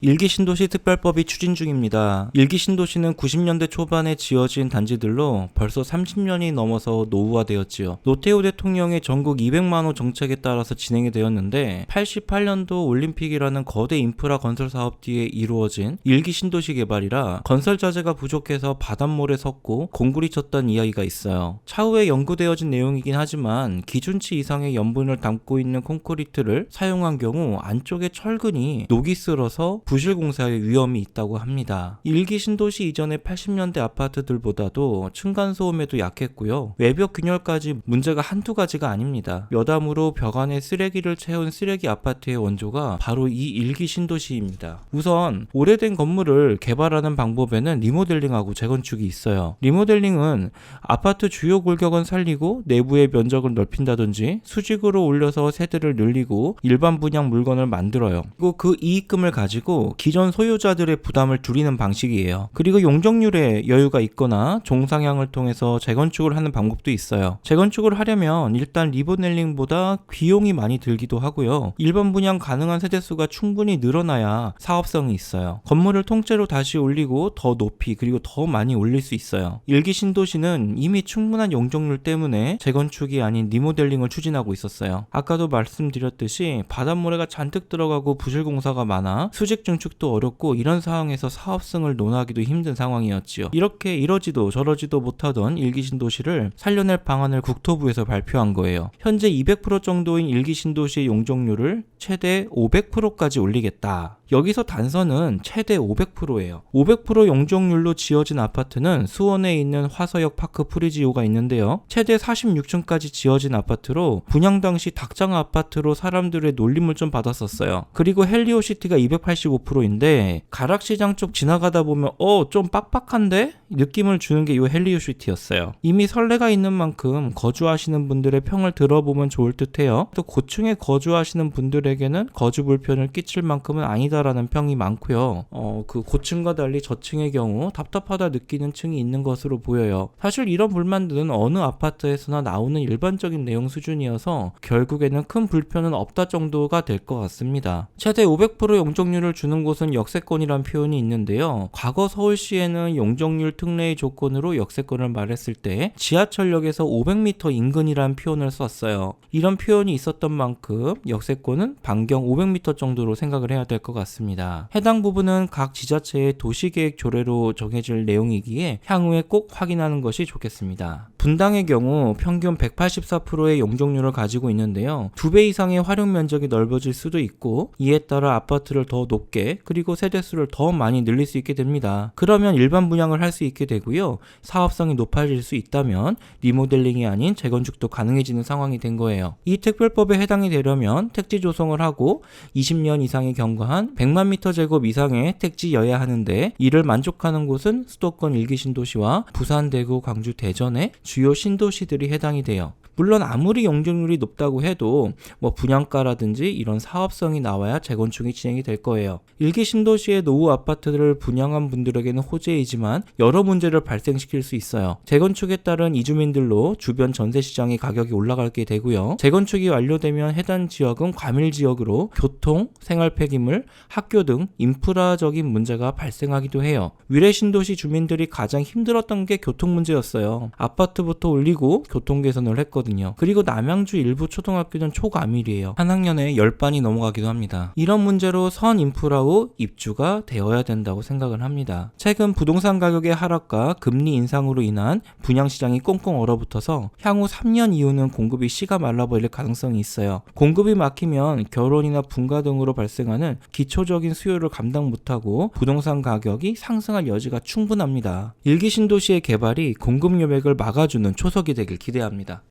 일기 신도시 특별법이 추진 중입니다. 일기 신도시는 90년대 초반에 지어진 단지들로 벌써 30년이 넘어서 노후화되었지요. 노태우 대통령의 전국 200만 호 정책에 따라서 진행이 되었는데 88년도 올림픽이라는 거대 인프라 건설 사업 뒤에 이루어진 일기 신도시 개발이라 건설 자재가 부족해서 바닷물에 섰고 공굴이 쳤다는 이야기가 있어요. 차후에 연구되어진 내용이긴 하지만 기준치 이상의 염분을 담고 있는 콘크리트를 사용한 경우 안쪽에 철근이 녹이 슬어서 부실 공사의 위험이 있다고 합니다. 일기 신도시 이전의 80년대 아파트들보다도 층간소음에도 약했고요. 외벽 균열까지 문제가 한두 가지가 아닙니다. 여담으로 벽 안에 쓰레기를 채운 쓰레기 아파트의 원조가 바로 이 일기 신도시입니다. 우선 오래된 건물을 개발하는 방법에는 리모델링하고 재건축이 있어요. 리모델링은 아파트 주요 골격은 살리고 내부의 면적을 넓힌다든지 수직으로 올려서 세대를 늘리고 일반 분양 물건을 만들어요. 그리고 그 이익금을 가지고 기존 소유자들의 부담을 줄이는 방식이에요. 그리고 용적률에 여유가 있거나 종상향을 통해서 재건축을 하는 방법도 있어요. 재건축을 하려면 일단 리모델링보다 비용이 많이 들기도 하고요. 일반 분양 가능한 세대수가 충분히 늘어나야 사업성이 있어요. 건물을 통째로 다시 올리고 더 높이 그리고 더 많이 올릴 수 있어요. 일기 신도시는 이미 충분한 용적률 때문에 재건축이 아닌 리모델링을 추진하고 있었어요. 아까도 말씀드렸듯이 바닷모래가 잔뜩 들어가고 부실 공사가 많아 수직 증축도 어렵고 이런 상황에서 사업성을 논하기도 힘든 상황이었지요. 이렇게 이러지도 저러지도 못하던 일기 신도시를 살려낼 방안을 국토부에서 발표한 거예요. 현재 200% 정도인 일기 신도시의 용적률을 최대 500%까지 올리겠다. 여기서 단서는 최대 500%예요. 500% 용적률로 지어진 아파트는 수원에 있는 화서역 파크 프리지오가 있는데요. 최대 46층까지 지어진 아파트로 분양 당시 닭장 아파트로 사람들의 놀림을 좀 받았었어요. 그리고 헬리오시티가 285%인데 가락시장 쪽 지나가다 보면 좀 빡빡한데? 느낌을 주는 게 이 헬리오시티였어요. 이미 선례가 있는 만큼 거주하시는 분들의 평을 들어보면 좋을 듯해요. 또 고층에 거주하시는 분들에게는 거주 불편을 끼칠 만큼은 아니다 라는 평이 많고요. 그 고층과 달리 저층의 경우 답답하다 느끼는 층이 있는 것으로 보여요. 사실 이런 불만들은 어느 아파트에서나 나오는 일반적인 내용 수준이어서 결국에는 큰 불편은 없다 정도가 될 것 같습니다. 최대 500% 용적률을 주는 곳은 역세권이란 표현이 있는데요. 과거 서울시에는 용적률 특례의 조건으로 역세권을 말했을 때 지하철역에서 500m 인근이란 표현을 썼어요. 이런 표현이 있었던 만큼 역세권은 반경 500m 정도로 생각을 해야 될 것 같습니다. 해당 부분은 각 지자체의 도시계획 조례로 정해질 내용이기에 향후에 꼭 확인하는 것이 좋겠습니다. 분당의 경우 평균 184%의 용적률을 가지고 있는데요. 2배 이상의 활용 면적이 넓어질 수도 있고 이에 따라 아파트를 더 높게 그리고 세대수를 더 많이 늘릴 수 있게 됩니다. 그러면 일반 분양을 할 수 있게 되고요. 사업성이 높아질 수 있다면 리모델링이 아닌 재건축도 가능해지는 상황이 된 거예요. 이 특별법에 해당이 되려면 택지 조성을 하고 20년 이상이 경과한 100만 미터 제곱 이상의 택지여야 하는데 이를 만족하는 곳은 수도권 일기 신도시와 부산, 대구, 광주, 대전의 주요 신도시들이 해당이 돼요. 물론 아무리 용적률이 높다고 해도 분양가라든지 이런 사업성이 나와야 재건축이 진행이 될 거예요. 일기 신도시의 노후 아파트를 분양한 분들에게는 호재이지만 여러 문제를 발생시킬 수 있어요. 재건축에 따른 이주민들로 주변 전세시장의 가격이 올라가게 되고요. 재건축이 완료되면 해당 지역은 과밀지역으로 교통, 생활 폐기물, 학교 등 인프라적인 문제가 발생하기도 해요. 위례 신도시 주민들이 가장 힘들었던 게 교통 문제였어요. 아파트부터 올리고 교통 개선을 했거든요. 그리고 남양주 일부 초등학교는 초과밀이에요. 한 학년에 10반이 넘어가기도 합니다. 이런 문제로 선 인프라 후 입주가 되어야 된다고 생각을 합니다. 최근 부동산 가격의 하락과 금리 인상으로 인한 분양시장이 꽁꽁 얼어붙어서 향후 3년 이후는 공급이 씨가 말라버릴 가능성이 있어요. 공급이 막히면 결혼이나 분가 등으로 발생하는 기초적인 수요를 감당 못하고 부동산 가격이 상승할 여지가 충분합니다. 일기 신도시의 개발이 공급 여백을 막아주는 초석이 되길 기대합니다.